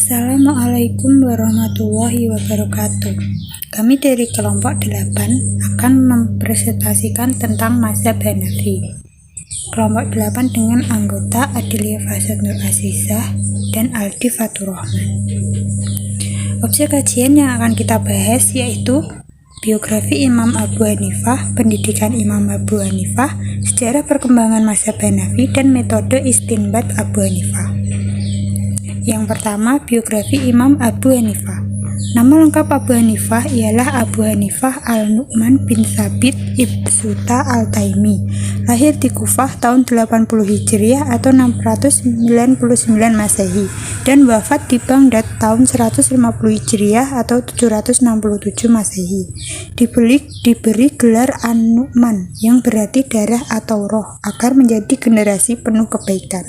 Assalamualaikum warahmatullahi wabarakatuh. Kami dari kelompok 8 akan mempresentasikan tentang mazhab Hanafi. Kelompok 8 dengan anggota Adilia Fasad Nur Azizah dan Aldi Fatur Rahman. Objek kajian yang akan kita bahas yaitu biografi Imam Abu Hanifah, pendidikan Imam Abu Hanifah, sejarah perkembangan mazhab Hanafi, dan metode istinbat Abu Hanifah. Yang pertama, biografi Imam Abu Hanifah. Nama lengkap Abu Hanifah ialah Abu Hanifah Al-Nu'man bin Thabit Ibsuta Al-Taimi. Lahir di Kufah tahun 80 Hijriah atau 699 Masehi dan wafat di Baghdad tahun 150 Hijriah atau 767 Masehi. Diberi gelar An-Nu'man yang berarti darah atau roh agar menjadi generasi penuh kebaikan.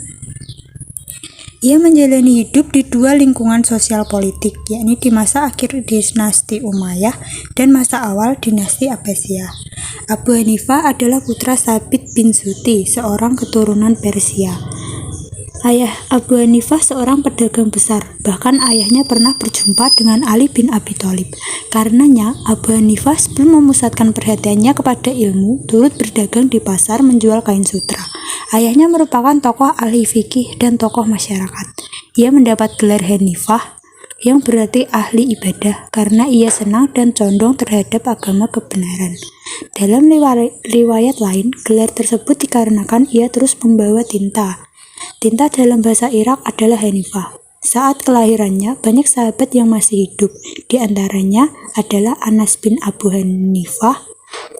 Ia menjalani hidup di dua lingkungan sosial politik, yakni di masa akhir dinasti Umayyah dan masa awal dinasti Abbasiyah. Abu Hanifah adalah putra Sabit bin Zuti, seorang keturunan Persia. Ayah Abu Hanifah seorang pedagang besar, bahkan ayahnya pernah berjumpa dengan Ali bin Abi Thalib. Karenanya, Abu Hanifah sebelum memusatkan perhatiannya kepada ilmu, turut berdagang di pasar menjual kain sutra. Ayahnya merupakan tokoh ahli fikih dan tokoh masyarakat. Ia mendapat gelar Hanifah yang berarti ahli ibadah karena ia senang dan condong terhadap agama kebenaran. Dalam riwayat lain, gelar tersebut dikarenakan ia terus membawa tinta. Tinta dalam bahasa Irak adalah Hanifah. Saat kelahirannya, banyak sahabat yang masih hidup. Di antaranya adalah Anas bin Abu Hanifah,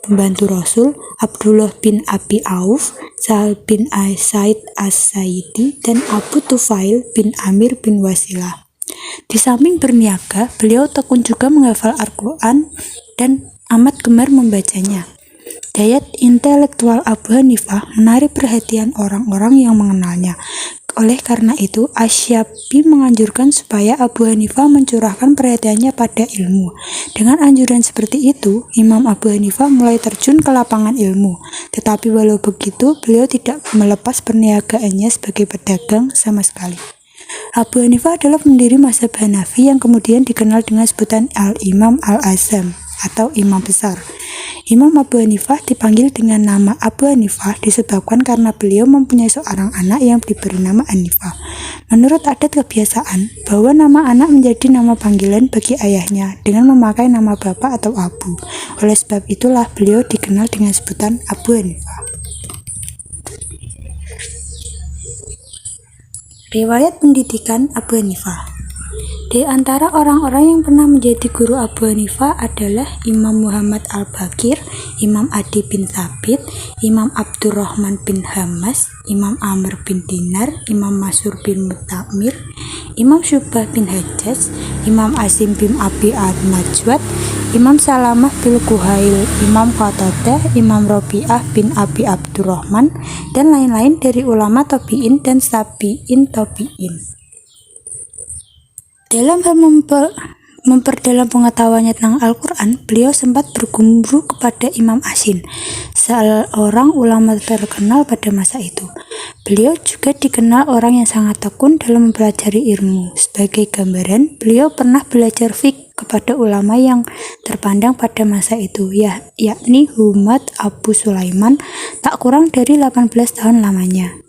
pembantu Rasul, Abdullah bin Abi Auf, Sahal bin Said As-Saidi, dan Abu Tufail bin Amir bin Wasilah. Di samping berniaga, beliau tekun juga menghafal Al-Quran dan amat gemar membacanya. Daya intelektual Abu Hanifah menarik perhatian orang-orang yang mengenalnya. Oleh karena itu, Asy-Syafi'i menganjurkan supaya Abu Hanifah mencurahkan perhatiannya pada ilmu. Dengan anjuran seperti itu, Imam Abu Hanifah mulai terjun ke lapangan ilmu. Tetapi walau begitu, beliau tidak melepas perniagaannya sebagai pedagang sama sekali. Abu Hanifah adalah pendiri mazhab Hanafi yang kemudian dikenal dengan sebutan Al-Imam Al-Azam atau Imam Besar. Imam Abu Hanifah dipanggil dengan nama Abu Hanifah disebabkan karena beliau mempunyai seorang anak yang diberi nama Hanifah. Menurut adat kebiasaan, bahwa nama anak menjadi nama panggilan bagi ayahnya dengan memakai nama bapak atau abu. Oleh sebab itulah beliau dikenal dengan sebutan Abu Hanifah. Riwayat pendidikan Abu Hanifah. Di antara orang-orang yang pernah menjadi guru Abu Hanifah adalah Imam Muhammad Al-Baqir, Imam Adi bin Thabit, Imam Abdurrahman bin Hamas, Imam Amr bin Dinar, Imam Masur bin Mutamir, Imam Syubah bin Hajjaj, Imam Asim bin Abi Al-Najwad, Imam Salamah bin Kuhail, Imam Qatadah, Imam Rabi'ah bin Abi Abdurrahman, dan lain-lain dari ulama tabi'in dan tabi'in tabi'in. Dalam hal memperdalam pengetahuannya tentang Al-Quran, beliau sempat berguru kepada Imam Asin, seorang ulama terkenal pada masa itu. Beliau juga dikenal orang yang sangat tekun dalam mempelajari ilmu. Sebagai gambaran, beliau pernah belajar fiqh kepada ulama yang terpandang pada masa itu, yakni Humad Abu Sulaiman, tak kurang dari 18 tahun lamanya.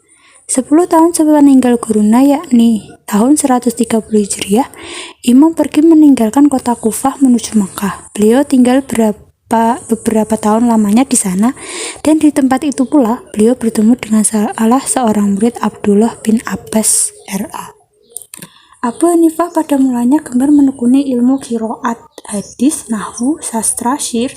10 tahun sepeninggal guruna, yakni tahun 130 Hijriah, Imam pergi meninggalkan kota Kufah menuju Makkah. Beliau tinggal beberapa tahun lamanya di sana, dan di tempat itu pula beliau bertemu dengan salah seorang murid Abdullah bin Abbas R.A. Abu Hanifah pada mulanya gemar menekuni ilmu qiraat, hadis, nahwu, sastra, syair,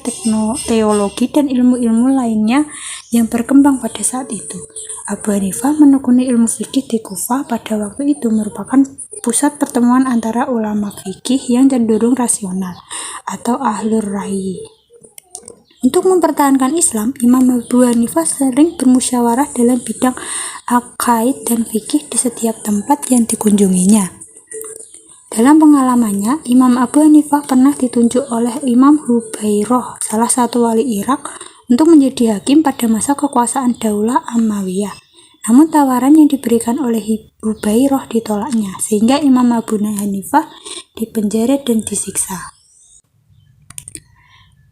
teologi, dan ilmu-ilmu lainnya yang berkembang pada saat itu. Abu Hanifah menekuni ilmu fikih di Kufah pada waktu itu merupakan pusat pertemuan antara ulama fikih yang cenderung rasional atau ahlur ra'yi. Untuk mempertahankan Islam, Imam Abu Hanifah sering bermusyawarah dalam bidang aqaid dan fikih di setiap tempat yang dikunjunginya. Dalam pengalamannya, Imam Abu Hanifah pernah ditunjuk oleh Imam Hubairah, salah satu wali Irak, untuk menjadi hakim pada masa kekuasaan Daulah Ammawiyah. Namun tawaran yang diberikan oleh Hubairah ditolaknya, sehingga Imam Abu Hanifah dipenjara dan disiksa.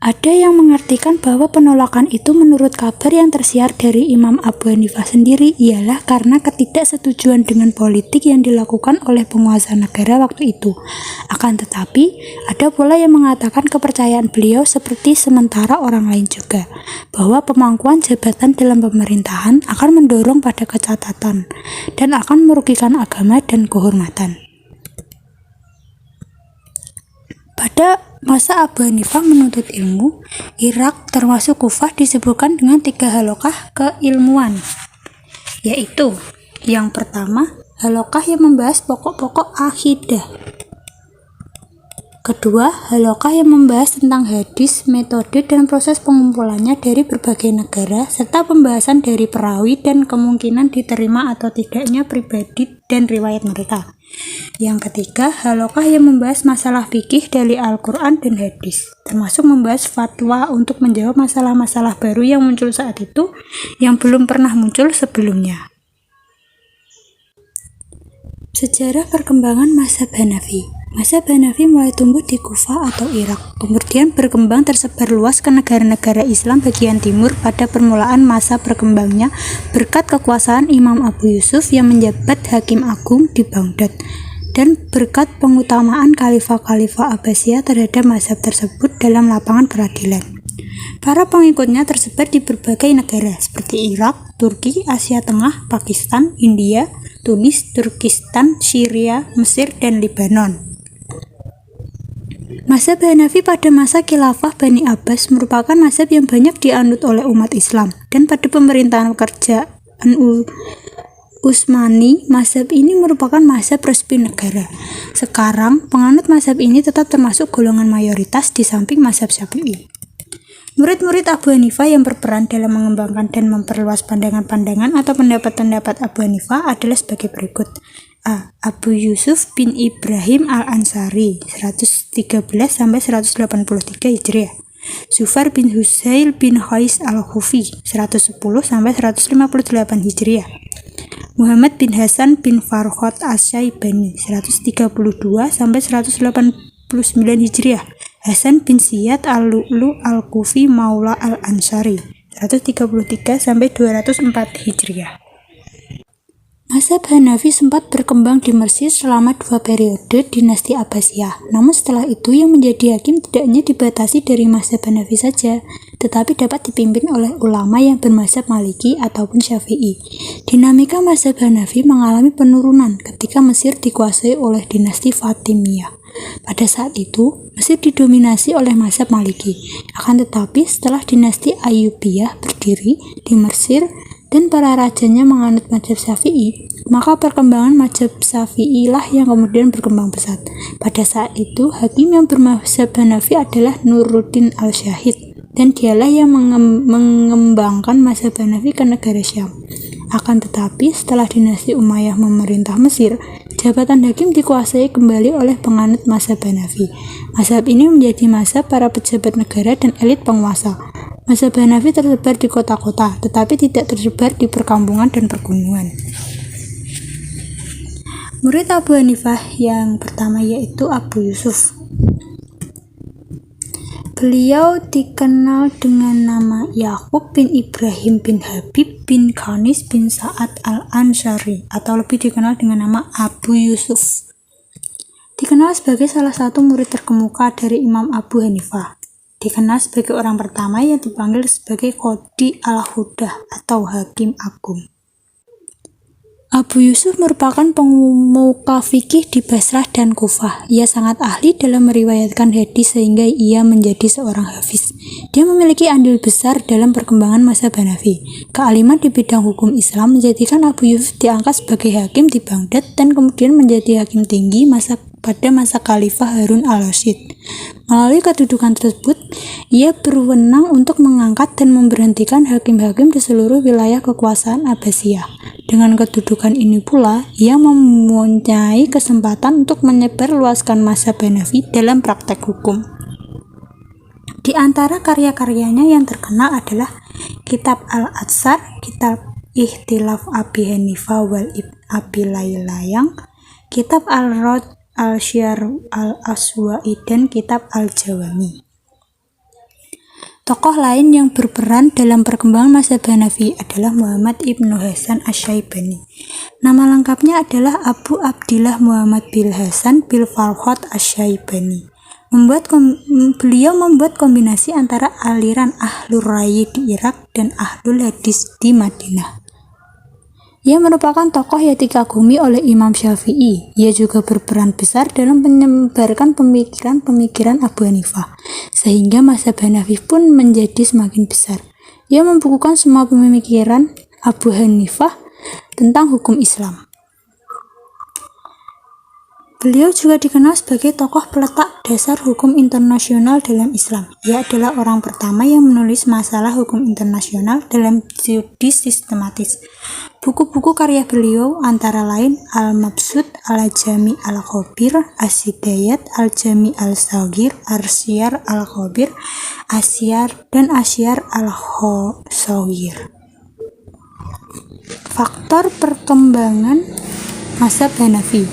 Ada yang mengartikan bahwa penolakan itu menurut kabar yang tersiar dari Imam Abu Hanifah sendiri ialah karena ketidaksetujuan dengan politik yang dilakukan oleh penguasa negara waktu itu. Akan tetapi, ada pula yang mengatakan kepercayaan beliau seperti sementara orang lain juga, bahwa pemangkuan jabatan dalam pemerintahan akan mendorong pada kecacatan dan akan merugikan agama dan kehormatan. Pada masa Abu Hanifah menuntut ilmu, Irak termasuk Kufah disebutkan dengan 3 halaqah keilmuan, yaitu yang pertama, halaqah yang membahas pokok-pokok akidah. Kedua, halaqah yang membahas tentang hadis, metode dan proses pengumpulannya dari berbagai negara, serta pembahasan dari perawi dan kemungkinan diterima atau tidaknya pribadi dan riwayat mereka. Yang ketiga, halaqah yang membahas masalah fikih dari Al-Quran dan hadis, termasuk membahas fatwa untuk menjawab masalah-masalah baru yang muncul saat itu yang belum pernah muncul sebelumnya. Sejarah perkembangan mazhab Hanafi. Mazhab Hanafi mulai tumbuh di Kufah atau Irak, kemudian berkembang tersebar luas ke negara-negara Islam bagian timur pada permulaan masa berkembangnya berkat kekuasaan Imam Abu Yusuf yang menjabat Hakim Agung di Baghdad, dan berkat pengutamaan khalifah-khalifah Abbasiyah terhadap mazhab tersebut dalam lapangan peradilan. Para pengikutnya tersebar di berbagai negara seperti Irak, Turki, Asia Tengah, Pakistan, India, Tunis, Turkistan, Syria, Mesir, dan Lebanon. Mazhab Hanafi pada masa khilafah Bani Abbas merupakan mazhab yang banyak dianut oleh umat Islam, dan pada pemerintahan kerajaan Utsmani, mazhab ini merupakan mazhab resmi negara. Sekarang, penganut mazhab ini tetap termasuk golongan mayoritas di samping mazhab Syafi'i. Murid-murid Abu Hanifah yang berperan dalam mengembangkan dan memperluas pandangan-pandangan atau pendapat-pendapat Abu Hanifah adalah sebagai berikut. A. Abu Yusuf bin Ibrahim al-Ansari 113-183 Hijriah. Zufar bin Husail bin Qais al-Khufi 110-158 Hijriah. Muhammad bin Hasan bin Farhad Asy-Syaibani 132-189 Hijriah. Hasan bin Ziyad al-Lu'lu al-Kufi Maula al-Ansari 133-204 Hijriah. Mazhab Hanafi sempat berkembang di Mesir selama 2 periode dinasti Abbasiyah. Namun setelah itu yang menjadi hakim tidak hanya dibatasi dari mazhab Hanafi saja, tetapi dapat dipimpin oleh ulama yang bermazhab Maliki ataupun Syafi'i. Dinamika mazhab Hanafi mengalami penurunan ketika Mesir dikuasai oleh dinasti Fatimiyah. Pada saat itu, Mesir didominasi oleh mazhab Maliki. Akan tetapi setelah dinasti Ayyubiyah berdiri di Mesir dan para rajanya menganut mazhab Syafi'i, maka perkembangan mazhab Syafi'i lah yang kemudian berkembang pesat. Pada saat itu, hakim yang bermazhab Hanafi adalah Nuruddin al-Syahid, dan dialah yang mengembangkan mazhab Hanafi ke negara Syam. Akan tetapi, setelah dinasti Umayyah memerintah Mesir, jabatan hakim dikuasai kembali oleh penganut mazhab Hanafi. Mazhab ini menjadi mazhab para pejabat negara dan elit penguasa. Mazhab Hanafi tersebar di kota-kota, tetapi tidak tersebar di perkampungan dan pergunungan. Murid Abu Hanifah yang pertama yaitu Abu Yusuf. Beliau dikenal dengan nama Yaqub bin Ibrahim bin Habib bin Khanis bin Sa'ad al-Ansari, atau lebih dikenal dengan nama Abu Yusuf. Dikenal sebagai salah satu murid terkemuka dari Imam Abu Hanifah. Dikenal sebagai orang pertama yang dipanggil sebagai Qadhi al-Hudah atau Hakim Agung. Abu Yusuf merupakan pemuka fikih di Basrah dan Kufah. Ia sangat ahli dalam meriwayatkan hadis sehingga ia menjadi seorang hafiz. Dia memiliki andil besar dalam perkembangan mazhab Hanafi. Kealiman di bidang hukum Islam menjadikan Abu Yusuf diangkat sebagai hakim di Baghdad dan kemudian menjadi hakim tinggi pada masa Khalifah Harun al-Rasyid. Melalui kedudukan tersebut, ia berwenang untuk mengangkat dan memberhentikan hakim-hakim di seluruh wilayah kekuasaan Abbasiyah. Dengan kedudukan ini pula, ia mempunyai kesempatan untuk menyebarluaskan mazhab Hanafi dalam praktek hukum. Di antara karya-karyanya yang terkenal adalah Kitab Al-Atsar, Kitab Ikhtilaf Abi Hanifah wal Ibn Abi Laylayang, kitab Al-Rad Al-Syar Al-Aswa'i, dan kitab Al-Jawami. Tokoh lain yang berperan dalam perkembangan mazhab Hanafi adalah Muhammad Ibnu Hasan Asy-Syaibani. Nama lengkapnya adalah Abu Abdillah Muhammad bin Hasan bin Farhad Asy-Syaibani. Beliau membuat kombinasi antara aliran Ahlur Ra'yi di Irak dan Ahlul Hadis di Madinah. Ia merupakan tokoh yang dikagumi oleh Imam Syafi'i. Ia juga berperan besar dalam menyebarkan pemikiran-pemikiran Abu Hanifah, sehingga mazhab Hanafi pun menjadi semakin besar. Ia membukukan semua pemikiran Abu Hanifah tentang hukum Islam. Beliau juga dikenal sebagai tokoh peletak dasar hukum internasional dalam Islam. Ia adalah orang pertama yang menulis masalah hukum internasional dalam judis sistematis. Buku-buku karya beliau antara lain Al-Mabsut, Al-Jami Al-Khabir, As-Hidayat, Al-Jami Al-Saghir, Ar-Syar Al-Khabir, Asyar, dan Asyar Al-Saghir. Faktor perkembangan mazhab Hanafi.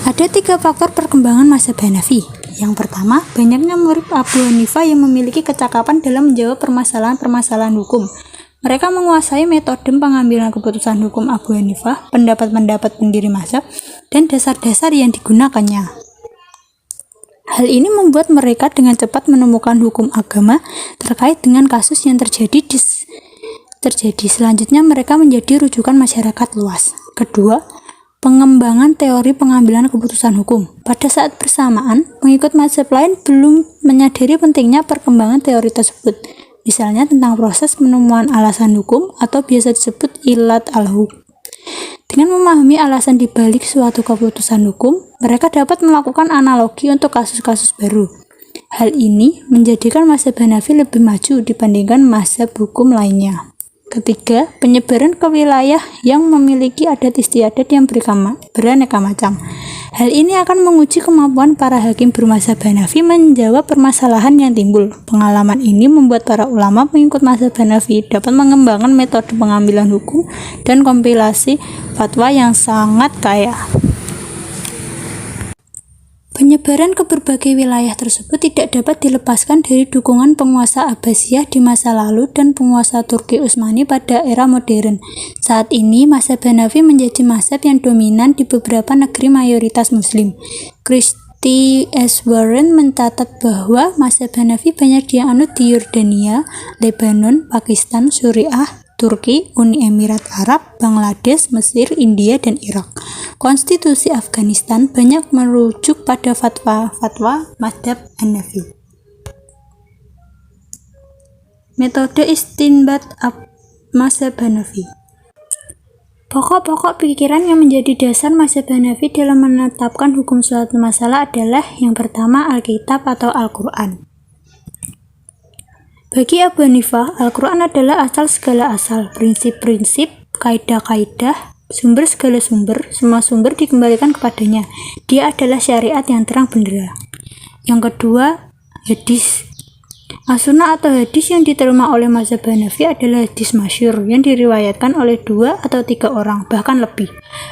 Ada 3 faktor perkembangan mazhab Hanafi. Yang pertama, banyaknya murid Abu Hanifah yang memiliki kecakapan dalam menjawab permasalahan-permasalahan hukum. Mereka menguasai metode pengambilan keputusan hukum Abu Hanifah, pendapat-pendapat pendiri mazhab, dan dasar-dasar yang digunakannya. Hal ini membuat mereka dengan cepat menemukan hukum agama terkait dengan kasus yang terjadi. Selanjutnya, mereka menjadi rujukan masyarakat luas. Kedua, pengembangan teori pengambilan keputusan hukum. Pada saat bersamaan, pengikut mazhab lain belum menyadari pentingnya perkembangan teori tersebut, misalnya tentang proses penemuan alasan hukum atau biasa disebut ilat al-hukm. Dengan memahami alasan dibalik suatu keputusan hukum, mereka dapat melakukan analogi untuk kasus-kasus baru. Hal ini menjadikan mazhab Hanafi lebih maju dibandingkan mazhab hukum lainnya. Ketiga, penyebaran ke wilayah yang memiliki adat istiadat yang beraneka macam. Hal ini akan menguji kemampuan para hakim bermazhab Hanafi menjawab permasalahan yang timbul. Pengalaman ini membuat para ulama pengikut mazhab Hanafi dapat mengembangkan metode pengambilan hukum dan kompilasi fatwa yang sangat kaya. Penyebaran ke berbagai wilayah tersebut tidak dapat dilepaskan dari dukungan penguasa Abbasiyah di masa lalu dan penguasa Turki Utsmani pada era modern. Saat ini, mazhab Hanafi menjadi mazhab yang dominan di beberapa negeri mayoritas Muslim. Christy S. Warren mencatat bahwa mazhab Hanafi banyak dianut di Yordania, Lebanon, Pakistan, Suriah, Turki, Uni Emirat Arab, Bangladesh, Mesir, India, dan Irak. Konstitusi Afghanistan banyak merujuk pada fatwa-fatwa mazhab Hanafi. Metode istinbat mazhab Hanafi. Pokok-pokok pikiran yang menjadi dasar mazhab Hanafi dalam menetapkan hukum suatu masalah adalah yang pertama Alkitab atau Al-Quran. Bagi Abu Hanifah, Al-Quran adalah asal segala asal, prinsip-prinsip, kaidah-kaidah, sumber segala sumber, semua sumber dikembalikan kepadanya. Dia adalah syariat yang terang benderang. Yang kedua, hadis. As-Sunnah atau hadis yang diterima oleh mazhab Hanafi adalah hadis masyhur yang diriwayatkan oleh 2 atau 3 orang, bahkan lebih.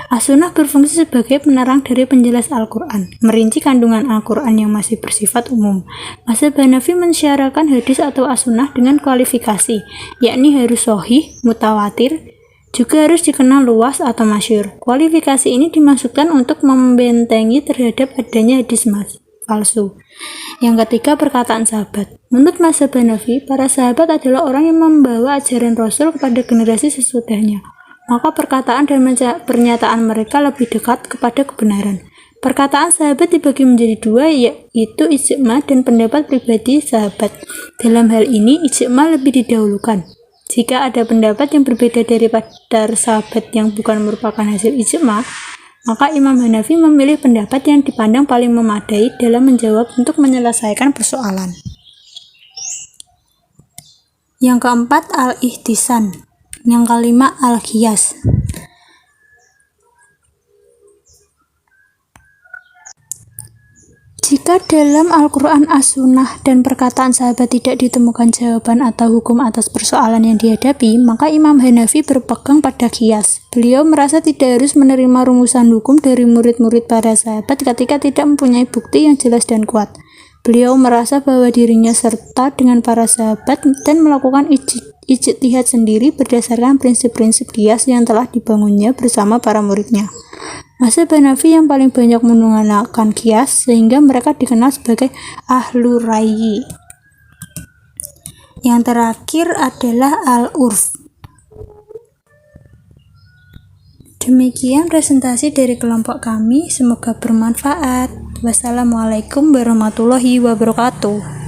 As-Sunnah berfungsi sebagai penerang dari penjelas Al-Quran, merinci kandungan Al-Quran yang masih bersifat umum. Mazhab Hanafi mensyaratkan hadis atau As-Sunnah dengan kualifikasi, yakni harus sahih, mutawatir, juga harus dikenal luas atau masyhur. Kualifikasi ini dimaksudkan untuk membentengi terhadap adanya hadis palsu. Yang ketiga, perkataan sahabat. Menurut mazhab Hanafi, para sahabat adalah orang yang membawa ajaran Rasul kepada generasi sesudahnya. Maka perkataan dan pernyataan mereka lebih dekat kepada kebenaran. Perkataan sahabat dibagi menjadi 2, yaitu ijma dan pendapat pribadi sahabat. Dalam hal ini, ijma lebih didahulukan. Jika ada pendapat yang berbeda daripada sahabat yang bukan merupakan hasil ijma, maka Imam Hanafi memilih pendapat yang dipandang paling memadai dalam menjawab untuk menyelesaikan persoalan. Yang keempat, al-ihtisan. Yang kelima, al-qiyas. Jika dalam Al-Quran, As-Sunnah, dan perkataan sahabat tidak ditemukan jawaban atau hukum atas persoalan yang dihadapi, maka Imam Hanafi berpegang pada qiyas. Beliau merasa tidak harus menerima rumusan hukum dari murid-murid para sahabat ketika tidak mempunyai bukti yang jelas dan kuat. Beliau merasa bahwa dirinya serta dengan para sahabat dan melakukan ijtihad sendiri berdasarkan prinsip-prinsip qiyas yang telah dibangunnya bersama para muridnya. Mazhab Hanafi yang paling banyak menggunakan qiyas sehingga mereka dikenal sebagai Ahlur Ra'yi. Yang terakhir adalah Al-Urf. Demikian presentasi dari kelompok kami, semoga bermanfaat. Wassalamualaikum warahmatullahi wabarakatuh.